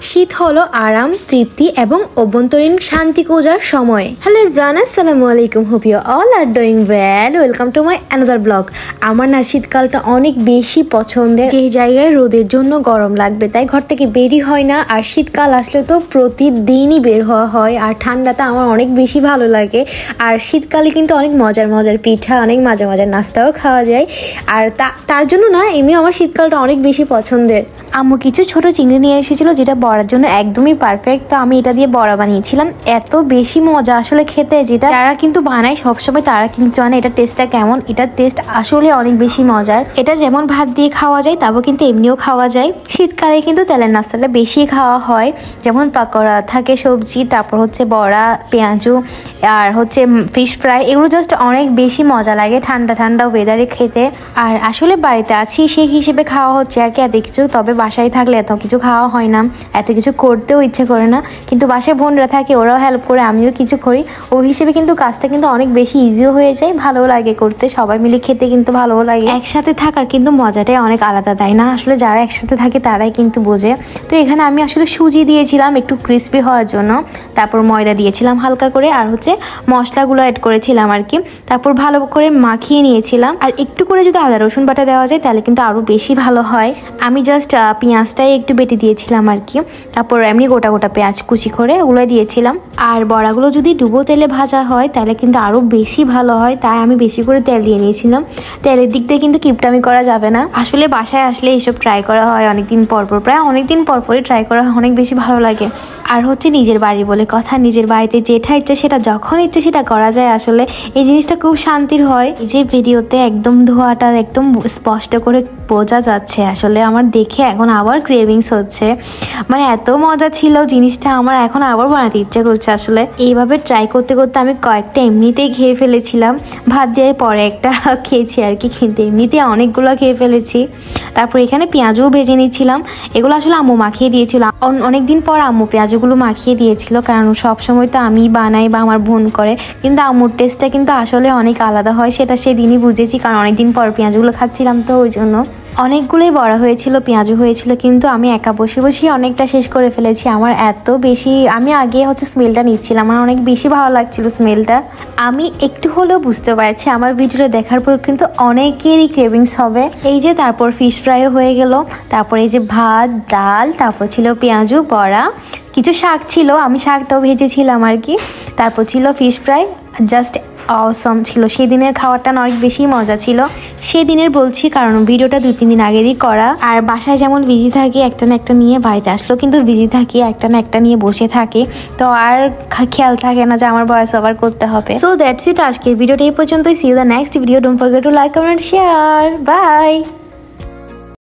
শীত হলো আরাম, তৃপ্তি এবং অভ্যন্তরীণ শান্তি খোঁজার সময়। হ্যালো এভরিওয়ান, আসসালামু আলাইকুম, hope you all are doing well. Welcome to my another blog. আমার না শীতকালটা অনেক বেশি পছন্দের। যে জায়গায় রোদের জন্য গরম লাগবে তাই ঘর থেকে বেরই হয় না, আর শীতকাল আসলে তো প্রতিদিনই বের হওয়া হয়। আর ঠান্ডাটা আমার অনেক বেশি ভালো লাগে। আর শীতকালে কিন্তু অনেক মজার মজার পিঠা, অনেক মজার মজার নাস্তাও খাওয়া যায়। আর তার জন্য না এমনি আমার শীতকালটা অনেক বেশি পছন্দের। আম্মু কিছু ছোট চিংড়ি নিয়ে এসেছিল যেটা বড়ার জন্য একদমই পারফেক্ট। তো আমি এটা দিয়ে বড়া বানিয়েছিলাম। এত বেশি মজা আসলে খেতে, যেটা যারা কিন্তু বানায় সবসময় তারা কিন্তু জানে এটা টেস্টটা কেমন। এটার টেস্ট আসলে অনেক বেশি মজার। এটা যেমন ভাত দিয়ে খাওয়া যায় তারপর কিন্তু এমনিও খাওয়া যায়। শীতকালে কিন্তু তেলের নাস্তাটা বেশি খাওয়া হয়, যেমন পাকোড়া থাকে, সবজি, তারপর হচ্ছে বড়া, পেঁয়াজু, আর হচ্ছে ফিশ ফ্রাই। এগুলো জাস্ট অনেক বেশি মজা লাগে ঠান্ডা ঠান্ডা ওয়েদারে খেতে। আর আসলে বাড়িতে আছি সেই হিসেবে খাওয়া হচ্ছে আর কি এত কিছু। তবে বাসায় থাকলে এত কিছু খাওয়া হয় না, এত কিছু করতেও ইচ্ছে করে না। কিন্তু বাসায় বোনরা থাকে, ওরাও হেল্প করে, আমিও কিছু করি। ওই হিসেবে কিন্তু কাজটা কিন্তু অনেক বেশি ইজিও হয়ে যায়, ভালো লাগে করতে। সবাই মিলে খেতে কিন্তু ভালোও লাগে। একসাথে থাকার কিন্তু মজাটাই অনেক আলাদা, তাই না? আসলে যারা একসাথে থাকে তারাই কিন্তু বোঝে। তো এখানে আমি আসলে সুজি দিয়েছিলাম একটু ক্রিস্পি হওয়ার জন্য, তারপর ময়দা দিয়েছিলাম হালকা করে, আর হচ্ছে মশলাগুলো অ্যাড করেছিলাম আর কি। তারপর ভালো করে মাখিয়ে নিয়েছিলাম। আর একটু করে যদি আদা রসুন বাটা দেওয়া যায় তাহলে কিন্তু আরও বেশি ভালো হয়। আমি জাস্ট পেঁয়াজটাই একটু বেটে দিয়েছিলাম আর কি। তারপর এমনি গোটা গোটা পেঁয়াজ কুচি করে ওগুলো দিয়েছিলাম। আর বড়াগুলো যদি ডুবো তেলে ভাজা হয় তাহলে কিন্তু আরও বেশি ভালো হয়, তাই আমি বেশি করে তেল দিয়ে নিয়েছিলাম। তেলের দিক দিয়ে কিন্তু কিপটামি করা যাবে না। আসলে বাসায় আসলে এইসব ট্রাই করা হয় অনেকদিন পরপর, প্রায় অনেকদিন পরপরই ট্রাই করা হয়, অনেক বেশি ভালো লাগে। আর হচ্ছে নিজের বাড়ি বলে কথা, নিজের বাড়িতে যেটা ইচ্ছে সেটা যখন ইচ্ছে সেটা করা যায়। আসলে এই জিনিসটা খুব শান্তির হয়। এই যে ভিডিওতে একদম ধোঁয়াটা একদম স্পষ্ট করে বোঝা যাচ্ছে, আসলে আমার দেখে এখন আবার ক্রেভিংস হচ্ছে। মানে এত মজা ছিল জিনিসটা, আমার এখন আবার বানাতে ইচ্ছে করছে। আসলে এইভাবে ট্রাই করতে করতে আমি কয়েকটা এমনিতেই খেয়ে ফেলেছিলাম। ভাত দিয়ে পরে একটা খেয়েছি আর কি, কিন্তু এমনিতে অনেকগুলো খেয়ে ফেলেছি। তারপর এখানে পেঁয়াজও ভেজে নিচ্ছিলাম। এগুলো আসলে আম্মু মাখিয়ে দিয়েছিল। অনেকদিন পর আম্মু পেঁয়াজগুলো মাখিয়ে দিয়েছিল, কারণ সবসময় তো আমি বানাই বা আমার বোন করে, কিন্তু আম্মুর টেস্টটা কিন্তু আসলে অনেক আলাদা হয়। সেটা সেদিনই বুঝেছি, কারণ অনেকদিন পর পেঁয়াজগুলো খাচ্ছিলাম, তো ওই জন্য। অনেকগুলোই বড় হয়েছিল, পেঁয়াজু হয়েছিল, কিন্তু আমি একা বসে বসেই অনেকটা শেষ করে ফেলেছি। আমার এত বেশি, আমি আগে হচ্ছে স্মেলটা নিচ্ছিলাম, আমার অনেক বেশি ভালো লাগছিল স্মেলটা। আমি একটু হলেও বুঝতে পারছি আমার ভিডিওটা দেখার পর কিন্তু অনেকেরই ক্রেভিংস হবে। এই যে তারপর ফিশ ফ্রাইও হয়ে গেল, তারপর এই যে ভাত, ডাল, তারপর ছিল পেঁয়াজু, বড়া, কিছু শাক ছিল, আমি শাকটাও ভেজেছিলাম আর কি। তারপর ছিল ফিশ ফ্রাই, জাস্ট অসম ছিল। সেদিনের খাবারটা অনেক বেশি মজা ছিল। সেদিনের বলছি কারণ ভিডিওটা 2-3 দিন আগেরই করা। আর বাসায় যেমন বিজি থাকি একটা না একটা নিয়ে, বাড়িতে আসলেও কিন্তু বিজি থাকি একটা না একটা নিয়ে বসে থাকি, তো আর খেয়াল থাকে না যে আমার ভয়েস ওভার করতে হবে। সো দ্যাটস ইট, আজকের ভিডিওটা এই পর্যন্তই। See you the next video. Don't forget to like, comment, share. By.